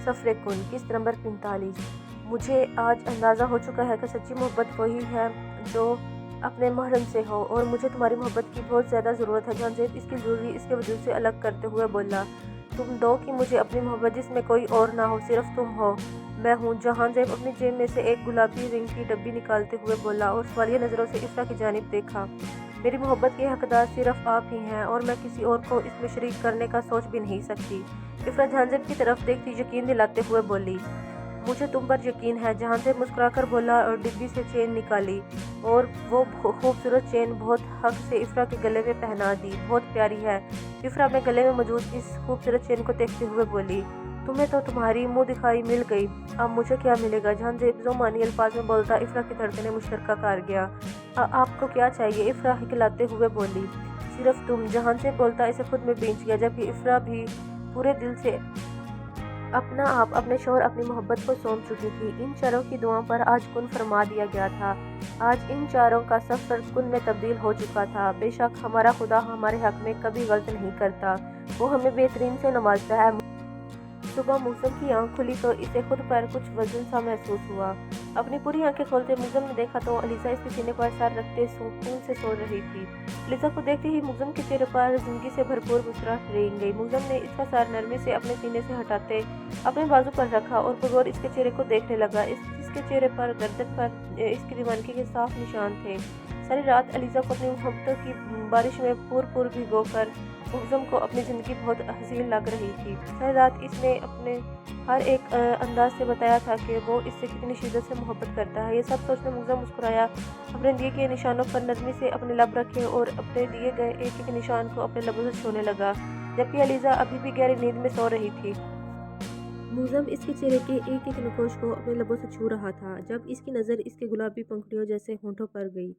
سفر کن قسط نمبر 45۔ مجھے آج اندازہ ہو چکا ہے کہ سچی محبت وہی ہے جو اپنے محرم سے ہو، اور مجھے تمہاری محبت کی بہت زیادہ ضرورت ہے۔ جہانزیب اس کی جوہری اس کے وجود سے الگ کرتے ہوئے بولا، تم دو کی مجھے اپنی محبت جس میں کوئی اور نہ ہو، صرف تم ہو، میں ہوں۔ جہانزیب اپنی جیب میں سے ایک گلابی رنگ کی ڈبی نکالتے ہوئے بولا اور سوالیہ نظروں سے افرا کی جانب دیکھا۔ میری محبت کے حقدار صرف آپ ہی ہیں، اور میں کسی اور کو اس میں شریک کرنے کا سوچ بھی نہیں سکتی۔ افرا جہانزیب کی طرف دیکھتی یقین دلاتے ہوئے بولی، مجھے تم پر یقین ہے۔ جہانزیب مسکرا کر بولا اور ڈبی سے چین نکالی، اور وہ خوبصورت چین بہت حق سے افرا کے گلے میں پہنا دی۔ بہت پیاری ہے۔ افرا میں گلے میں موجود اس خوبصورت چین کو دیکھتے ہوئے بولی، تمہیں تو تمہاری منہ دکھائی مل گئی، اب مجھے کیا ملے گا؟ جہانزیب ذومانی الفاظ میں بولتا افرا کی دھڑکنیں مشترکہ کر گیا۔ آپ کو کیا چاہیے؟ افرا ہکلاتے ہوئے بولی، صرف تم۔ جہانزیب بولتا اسے خود میں بینچ گیا، جبکہ افرا بھی پورے دل سے اپنا آپ اپنے شوہر اپنی محبت کو سونپ چکی تھی۔ ان چاروں کی دعاؤں پر آج کن فرما دیا گیا تھا۔ آج ان چاروں کا سفر کن میں تبدیل ہو چکا تھا۔ بے شک ہمارا خدا ہمارے حق میں کبھی غلط نہیں کرتا، وہ ہمیں بہترین سے نوازتا ہے۔ صبح مگزم کی آنکھ کھلی تو اسے خود پر کچھ وزن سا محسوس ہوا۔ اپنی پوری آنکھیں کھولتے مگزم نے دیکھا تو علیزہ اس کے سینے پر سر رکھتے سکون سے سو رہی تھی۔ علیزہ کو دیکھتے ہی مگزم کے چہرے پر زندگی سے بھرپور مسکراہٹ رنگ گئی۔ مگزم نے اس کا سر نرمی سے اپنے سینے سے ہٹاتے اپنے بازو پر رکھا اور بغور اس کے چہرے کو دیکھنے لگا، جس کے چہرے پر گردن پر اس کی دیوانگی کے صاف نشان تھے۔ ساری رات علیزہ کو اپنی محبتوں کی بارش میں پور بھگو کر مگزم کو اپنی زندگی بہت حسین لگ رہی تھی۔ ساری رات اس نے اپنے ہر ایک انداز سے بتایا تھا کہ وہ اس سے کتنی شدت سے محبت کرتا ہے۔ یہ سب سوچ کر مگزم مسکرایا، اپنے دیے گئے نشانوں پر نرمی سے اپنے لب رکھے اور اپنے دیے گئے ایک ایک نشان کو اپنے لبوں سے چھونے لگا، جبکہ علیزہ ابھی بھی گہری نیند میں سو رہی تھی۔ مگزم اس کے چہرے کے ایک ایک نقوش کو اپنے لبوں سے چھو رہا تھا، جب اس کی نظر اس کے گلابی پنکھڑیوں جیسے ہونٹوں پر گئی۔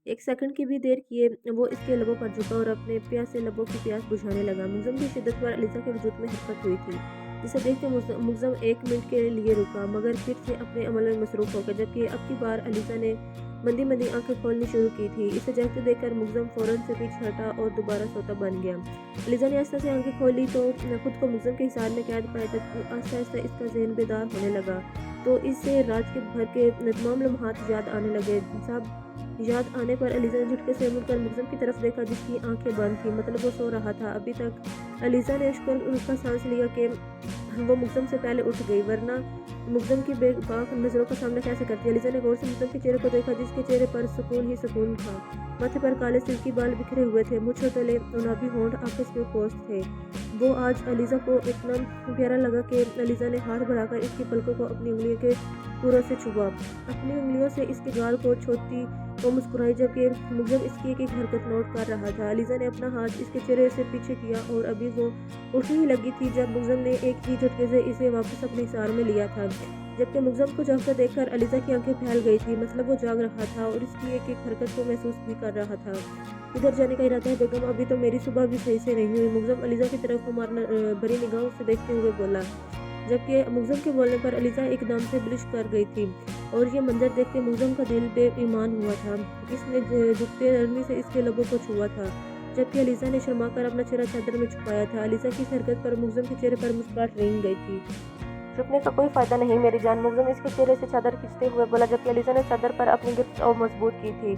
ایک سیکنڈ کی بھی دیر کیے وہ اس کے لبوں پر جھکا اور اپنے پیاسے لبوں کی پیاس بجھانے لگا۔ مگزم کی شدت پر علیزہ کے وجود میں حرکت ہوئی تھی، جسے دیکھتے مگزم ایک منٹ کے لیے رکا، مگر پھر سے اپنے عمل میں مصروف ہو گیا، جبکہ اب کی بار علیزہ نے مندی آنکھیں کھولنی شروع کی تھی۔ اسے جاگتے دیکھ کر مگزم فوراً سے پیچھے ہٹا اور دوبارہ سوتا بن گیا۔ علیزہ نے آہستہ سے آنکھیں کھولی تو خود کو مگزم کے حصار میں قید پایا۔ جب آہستہ آہستہ اس کا ذہن بیدار ہونے لگا تو اسے رات کے بھر کے تمام لمحات یاد آنے لگے۔ سب یاد آنے پر علیزہ نے جھٹکے سے مڑ کر مگزم کی طرف دیکھا، جس کی آنکھیں بند تھیں، مطلب وہ سو رہا تھا۔ ابھی تک علیزہ نے اشکا سانس لیا کہ وہ مگزم سے پہلے اٹھ گئی، ورنہ مگزم کی بے باک نظروں کا سامنا کیسے کرتی۔ علیزہ نے غور سے مگزم کے چہرے کو دیکھا، جس کے چہرے پر سکون ہی سکون تھا۔ ماتھے پر کالے سلکی بال بکھرے ہوئے تھے، مونچھوں تلے گلابی ہونٹ آپس میں پوست تھے۔ وہ آج علیزہ کو اتنا پیارا لگا کہ علیزہ نے ہاتھ بڑھا کر اس کی پلکوں کو اپنی انگلیوں کے پوروں سے چھوا، اپنی انگلیوں سے اس کے گال کو چھوتی وہ مسکرائی، جبکہ مگزم اس کی ایک ایک حرکت نوٹ کر رہا تھا۔ علیزہ نے اپنا ہاتھ اس کے چہرے سے پیچھے کیا اور ابھی وہ اٹھنے ہی لگی تھی جب مگزم نے ایک ہی جھٹکے سے اسے واپس اپنے حصار میں لیا تھا، جبکہ مگزم کو جاگتا دیکھ کر علیزہ کی آنکھیں پھیل گئی تھی، مطلب وہ جاگ رہا تھا اور اس کی ایک ایک حرکت کو محسوس بھی کر رہا تھا۔ ادھر جانے کا ارادہ ہے بیگم؟ ابھی تو میری صبح بھی صحیح سے نہیں ہوئی۔ مگزم علیزہ کی طرف بری نگاہوں سے دیکھتے ہوئے بولا، جبکہ مگزم کے بولنے پر علیزہ ایک دم سے بلش کر گئی تھی، اور یہ منظر دیکھ کے مگزم کا دل بے ایمان ہوا تھا۔ اس نے جھکتے نرمی سے اس کے لبوں کو چھوا تھا، جبکہ علیزہ نے شرما کر اپنا چہرہ چادر میں چھپایا تھا۔ علیزہ کی اس حرکت پر مگزم کے چہرے پر مسکراہٹ رنگ گئی تھی۔ چھپنے کا کوئی فائدہ نہیں میری جان، مگزم اس کے چہرے سے چادر کھینچتے ہوئے بولا، جبکہ علیزہ نے چادر پر اپنی گرفت اور مضبوط کی تھی۔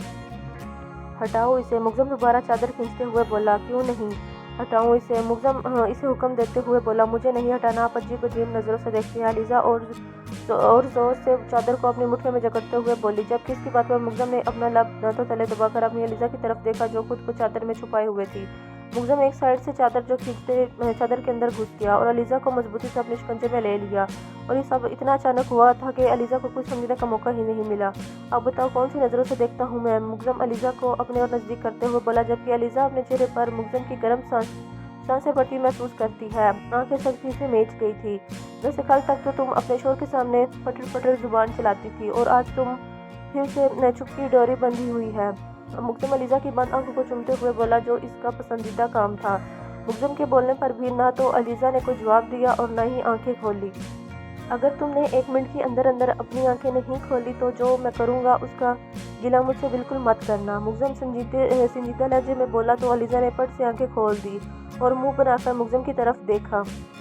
ہٹاؤ اسے، مگزم دوبارہ چادر کھینچتے ہوئے بولا۔ کیوں نہیں ہٹاؤں اسے؟ مگزم اسے حکم دیتے ہوئے بولا۔ مجھے نہیں ہٹانا۔ آپ عجیب عجیب نظروں سے دیکھتی ہیں علیزہ اور زور سے چادر کو اپنی مٹھیوں میں جکڑتے ہوئے بولی، جبکہ اس کی بات پر مگزم نے اپنا لب دانتوں تلے دبا کر اپنی علیزہ کی طرف دیکھا جو خود کو چادر میں چھپائے ہوئے تھی۔ مگزم ایک سائیڈ سے چادر جو کھینچتے چادر کے اندر گھس گیا اور علیزہ کو مضبوطی سے اپنے شکنجے میں لے لیا، اور یہ سب اتنا اچانک ہوا تھا کہ علیزہ کو کچھ سمجھنے کا موقع ہی نہیں ملا۔ اب بتاؤ کون سی نظروں سے دیکھتا ہوں میں؟ مگزم علیزہ کو اپنے اور نزدیک کرتے ہوئے بولا، جبکہ علیزہ اپنے چہرے پر مگزم کی گرم سانسیں پڑتی محسوس کرتی ہے۔ آنکھیں سختی سے میچ گئی تھی۔ ویسے کل تک تو تم اپنے شوہر کے سامنے پٹر پٹر زبان چلاتی تھی، اور آج تم پھر سے چپ کی ڈوری بندھی ہوئی ہے۔ مگزم علیزہ کی بند آنکھوں کو چومتے ہوئے بولا، جو اس کا پسندیدہ کام تھا۔ مگزم کے بولنے پر بھی نہ تو علیزہ نے کوئی جواب دیا اور نہ ہی آنکھیں کھولی۔ اگر تم نے ایک منٹ کے اندر اپنی آنکھیں نہیں کھولی تو جو میں کروں گا اس کا گلہ مجھ سے بالکل مت کرنا، مگزم سنجیدہ لہجے میں بولا تو علیزہ نے پٹ سے آنکھیں کھول دی اور منہ بنا کر مگزم کی طرف دیکھا۔